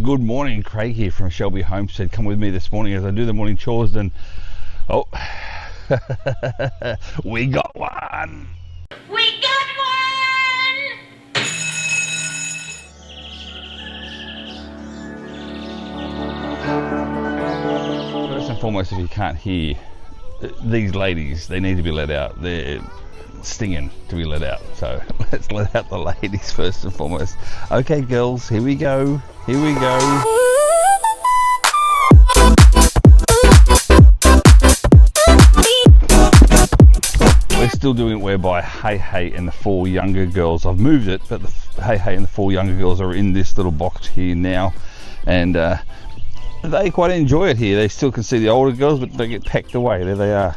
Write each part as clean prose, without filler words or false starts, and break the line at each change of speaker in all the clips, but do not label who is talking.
Good morning, Craig here from ShellBee Homestead. Come with me this morning as I do the morning chores and oh we got one!
We got one!
First and foremost, if you can't hear, these ladies, they need to be let out. They're stinging to be let out, so let's let out the ladies first and foremost. Okay girls, here we go, here we go. We're still doing it whereby Hey and the four younger girls, I've moved it, but the Hey and the four younger girls are in this little box here now, and they quite enjoy it here. They still can see the older girls, but they get pecked away. There they are.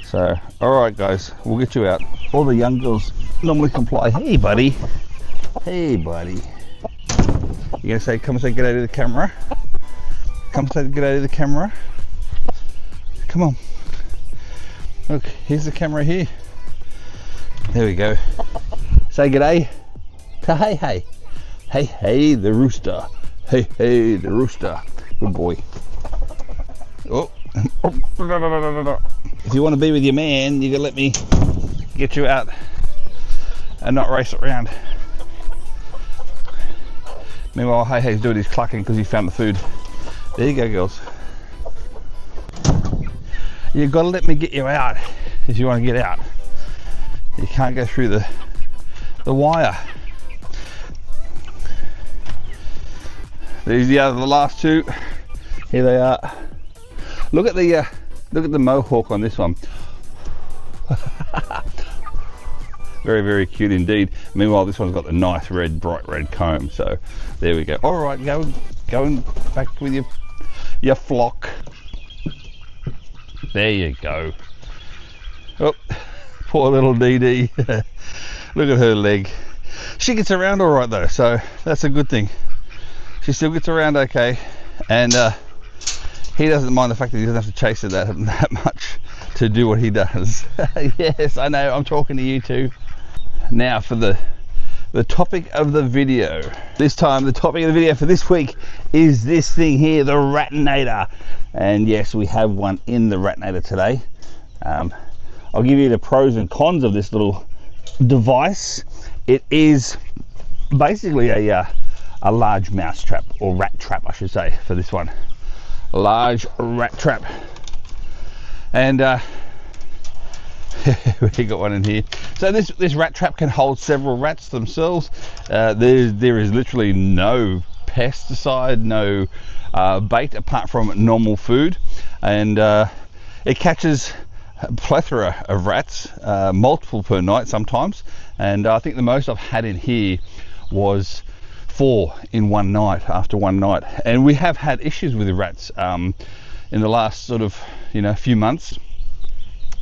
So, alright guys, we'll get you out. All the young girls normally comply. Hey buddy. Hey buddy. You gonna say, come and say get out of the camera? Come say get out of the camera. Come on. Look, here's the camera here. There we go. Say g'day to Hey. Hey the rooster. Hey the rooster. Good boy. Oh. If you want to be with your man, you can let me get you out and not race around. Meanwhile, Hey's doing his clucking because he found the food. There you go, girls. You've got to let me get you out if you want to get out. You can't go through the wire. There's the last two. Here they are. Look at the mohawk on this one. Very, very cute indeed. Meanwhile, this one's got the nice red, bright red comb. So there we go. All right, going back with your flock. There you go. Oh, poor little Dee Dee. Look at her leg. She gets around all right though, so that's a good thing. She still gets around okay, and he doesn't mind the fact that he doesn't have to chase her that much to do what he does. Yes, I know, I'm talking to you too. Now for the topic of the video. This time the topic of the video for this week is this thing here, the Ratinator. And yes, we have one in the Ratinator today. I'll give you the pros and cons of this little device. It is basically a large mouse trap, or rat trap I should say, for this one. A large rat trap. And we got one in here. So this rat trap can hold several rats themselves. There is literally no pesticide, no bait apart from normal food, and it catches a plethora of rats, multiple per night sometimes, and I think the most I've had in here was 4 in one night, after one night. And we have had issues with the rats in the last sort of few months,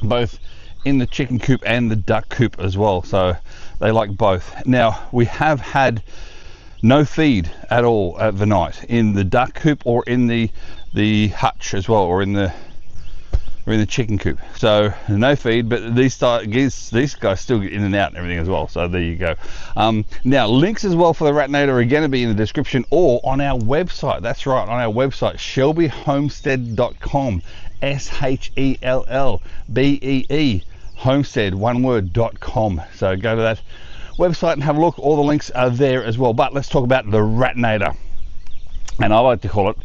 both in the chicken coop and the duck coop as well, so they like both. Now we have had no feed at all at the night in the duck coop or in the hutch as well, or in the chicken coop. So no feed, but these guys still get in and out and everything as well, so there you go. Now links as well for the Ratinator are going to be in the description or on our website. That's right, on our website, ShellBeeHomestead.com, ShellBee homestead, one word.com. So go to that website and have a look. All the links are there as well. But let's talk about the Ratinator, and I like to call it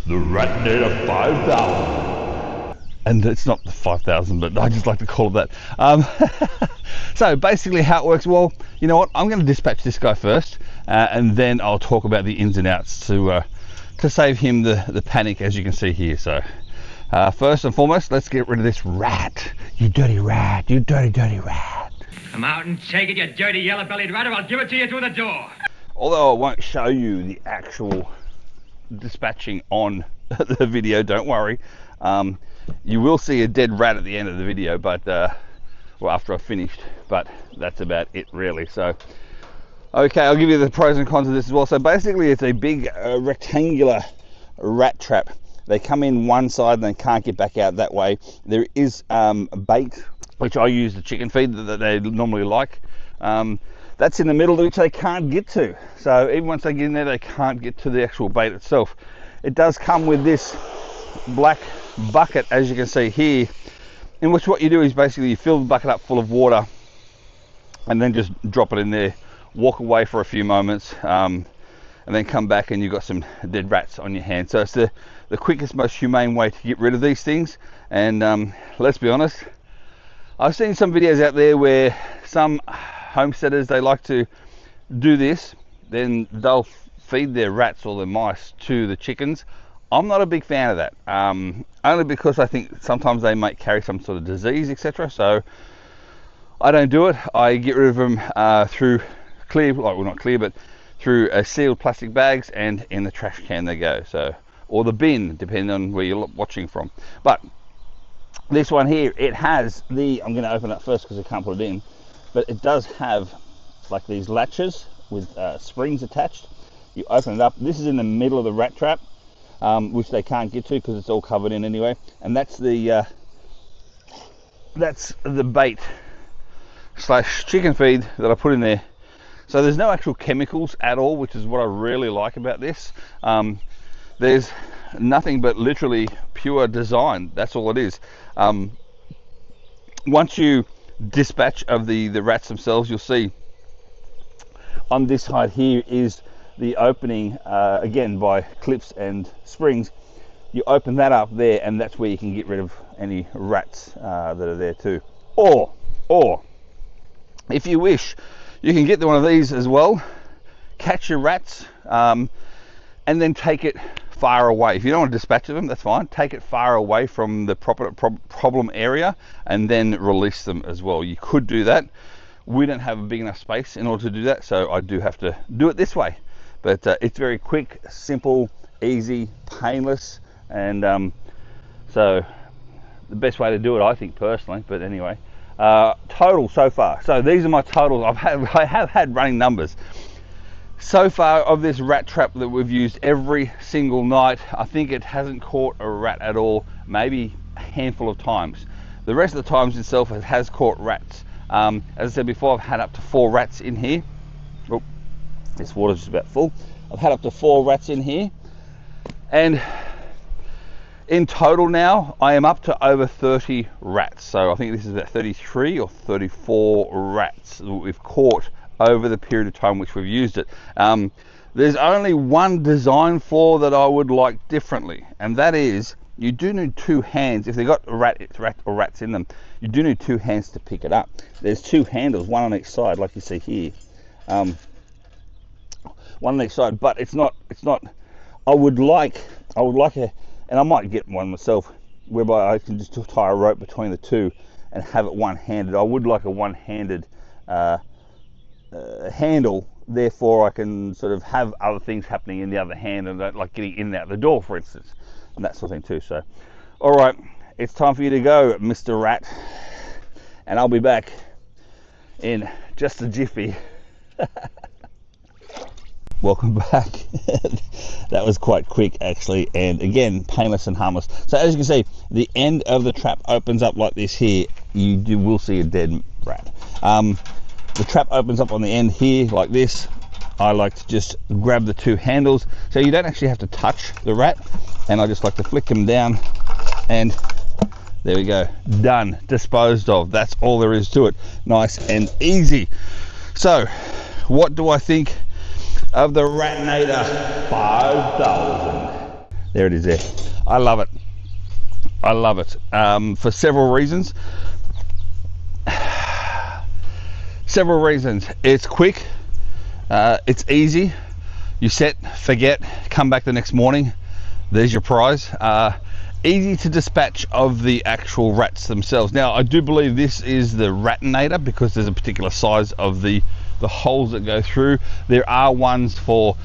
the Ratinator 5000. And it's not the 5000, but I just like to call it that. So basically how it works, well, you know what, I'm going to dispatch this guy first, and then I'll talk about the ins and outs to save him the panic, as you can see here. So first and foremost, let's get rid of this rat. You dirty rat, you dirty rat.
Come out and take it, you dirty yellow-bellied rat, or I'll give it to you through the door.
Although I won't show you the actual dispatching on the video, don't worry. You will see a dead rat at the end of the video, but well, after I've finished, but that's about it really. So okay, I'll give you the pros and cons of this as well. So basically it's a big rectangular rat trap. They come in one side and they can't get back out that way. There is bait, which I use the chicken feed that they normally like. that's in the middle, which they can't get to. So even once they get in there, they can't get to the actual bait itself. It does come with this black bucket, as you can see here, in which what you do is basically you fill the bucket up full of water and then just drop it in there, walk away for a few moments, and then come back and you've got some dead rats on your hands. So it's the quickest, most humane way to get rid of these things. And let's be honest, I've seen some videos out there where some homesteaders, they like to do this, then they'll feed their rats or their mice to the chickens. I'm not a big fan of that, only because I think sometimes they might carry some sort of disease, etc. So I don't do it. I get rid of them through clear, well not clear, but through sealed plastic bags, and in the trash can they go. So, or the bin, depending on where you're watching from. But this one here, it has the, I'm going to open that first because I can't put it in, but it does have like these latches with springs attached. You open it up. This is in the middle of the rat trap, which they can't get to because it's all covered in anyway. And that's the bait / chicken feed that I put in there. So there's no actual chemicals at all, which is what I really like about this. There's nothing but literally pure design. That's all it is. Once you dispatch of the rats themselves, you'll see on this side here is the opening, again by clips and springs. You open that up there, and that's where you can get rid of any rats that are there too. Or if you wish, you can get one of these as well, catch your rats, and then take it far away. If you don't want to dispatch them, that's fine. Take it far away from the problem area and then release them as well. You could do that. We don't have a big enough space in order to do that, so I do have to do it this way. But it's very quick, simple, easy, painless, and so the best way to do it, I think, personally. But anyway, total so far. So these are my totals. I have had running numbers so far of this rat trap that we've used every single night. I think it hasn't caught a rat at all, maybe a handful of times. The rest of the times itself, it has caught rats. As I said before, I've had up to 4 rats in here. Oh, this water's just about full. I've had up to 4 rats in here, and in total now I am up to over 30 rats. So I think this is about 33 or 34 rats that we've caught over the period of time which we've used it. There's only one design flaw that I would like differently, and that is you do need 2 hands. If they've got rats in them, you do need 2 hands to pick it up. There's 2 handles, one on each side, like you see here. One on each side, but it's not. I would like a, and I might get one myself, whereby I can just tie a rope between the 2 and have it one-handed. I would like a one-handed handle, therefore I can sort of have other things happening in the other hand, and like getting in and out the door, for instance, and that sort of thing too. So, all right, it's time for you to go, Mr. Rat, and I'll be back in just a jiffy. Welcome back. That was quite quick actually, and again, painless and harmless. So as you can see, the end of the trap opens up like this here. You will see a dead rat. The trap opens up on the end here like this. I like to just grab the 2 handles, so you don't actually have to touch the rat, and I just like to flick them down, and there we go, done, disposed of. That's all there is to it. Nice and easy. So what do I think of the Ratinator 5000? There it is there. I love it. I love it for several reasons. Several reasons. It's quick, it's easy. You set, forget, come back the next morning, there's your prize. Easy to dispatch of the actual rats themselves. Now I do believe this is the Ratinator because there's a particular size of the holes that go through. There are ones for,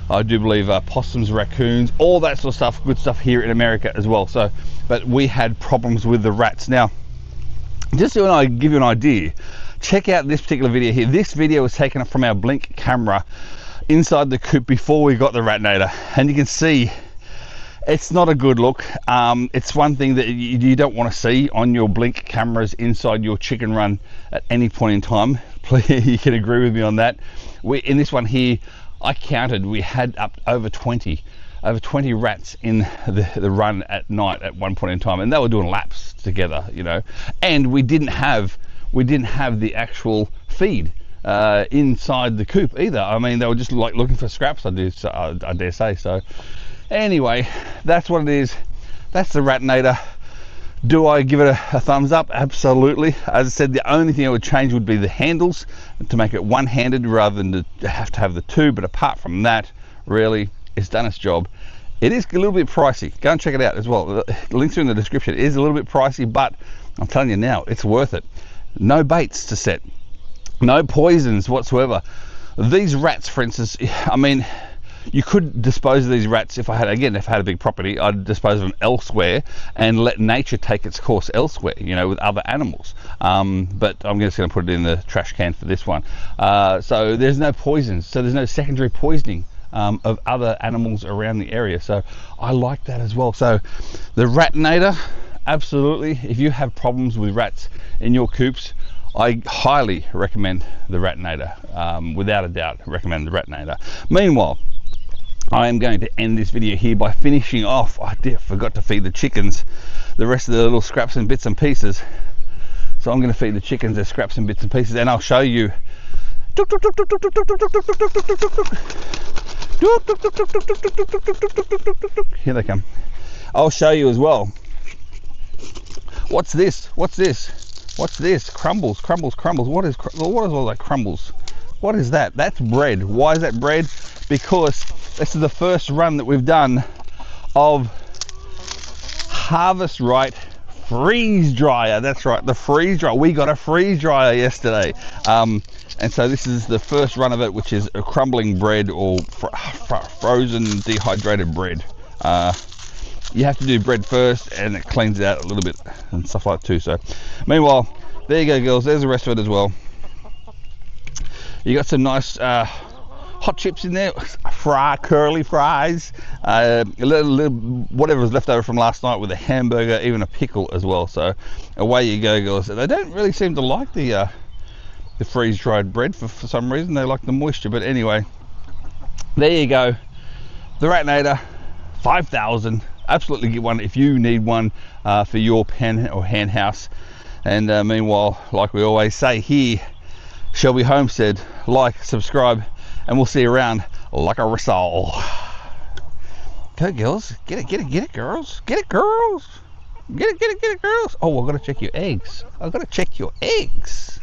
I do believe, possums, raccoons, all that sort of stuff, good stuff here in America as well. So, but we had problems with the rats. Now, just so I give you an idea, check out this particular video here. This video was taken from our Blink camera inside the coop before we got the Ratinator, and you can see it's not a good look. It's one thing that you don't want to see on your Blink cameras inside your chicken run at any point in time. please, you can agree with me on that. In this one here, I counted, we had up over 20 rats in the run at night at one point in time, and they were doing laps together, you know. And we didn't have the actual feed inside the coop either. I mean, they were just like looking for scraps, I dare say. So anyway, that's what it is. That's the Ratinator. Do I give it a thumbs up? Absolutely. As I said, the only thing I would change would be the handles to make it one-handed rather than to have the two. But apart from that, really, it's done its job. It is a little bit pricey. Go and check it out as well. The links are in the description. It is a little bit pricey, but I'm telling you now, it's worth it. No baits to set, no poisons whatsoever. These rats, for instance, I mean, you could dispose of these rats if I had a big property. I'd dispose of them elsewhere and let nature take its course elsewhere, you know, with other animals. But I'm just going to put it in the trash can for this one. So there's no poisons, so there's no secondary poisoning of other animals around the area. So I like that as well. So the Ratinator, absolutely. If you have problems with rats in your coops, I highly recommend the Ratinator. Without a doubt, recommend the Ratinator. Meanwhile, I am going to end this video here by finishing off. I forgot to feed the chickens the rest of the little scraps and bits and pieces. So I'm going to feed the chickens their scraps and bits and pieces, and I'll show you. Here they come. I'll show you as well. What's this? What's this? What's this? Crumbles, crumbles, crumbles. What is all that crumbles? What is that? That's bread. Why is that bread? Because this is the first run that we've done of Harvest Right freeze dryer. That's right, the freeze dryer. We got a freeze dryer yesterday, and so this is the first run of it, which is a crumbling bread or frozen dehydrated bread. You have to do bread first, and it cleans it out a little bit and stuff like that too. So meanwhile, there you go, girls. There's the rest of it as well. You got some nice hot chips in there, curly fries, a little whatever was left over from last night with a hamburger, even a pickle as well. So away you go, girls. They don't really seem to like the freeze-dried bread for some reason. They like the moisture. But anyway, there you go. The Ratinator, 5,000. Absolutely get one if you need one for your pen or hen house. And meanwhile, like we always say here, ShellBee Homestead, like, subscribe, and we'll see you around like a risol. Go, girls. Get it, girls. Get it, girls. Get it, girls. Oh, I've got to check your eggs. I've got to check your eggs.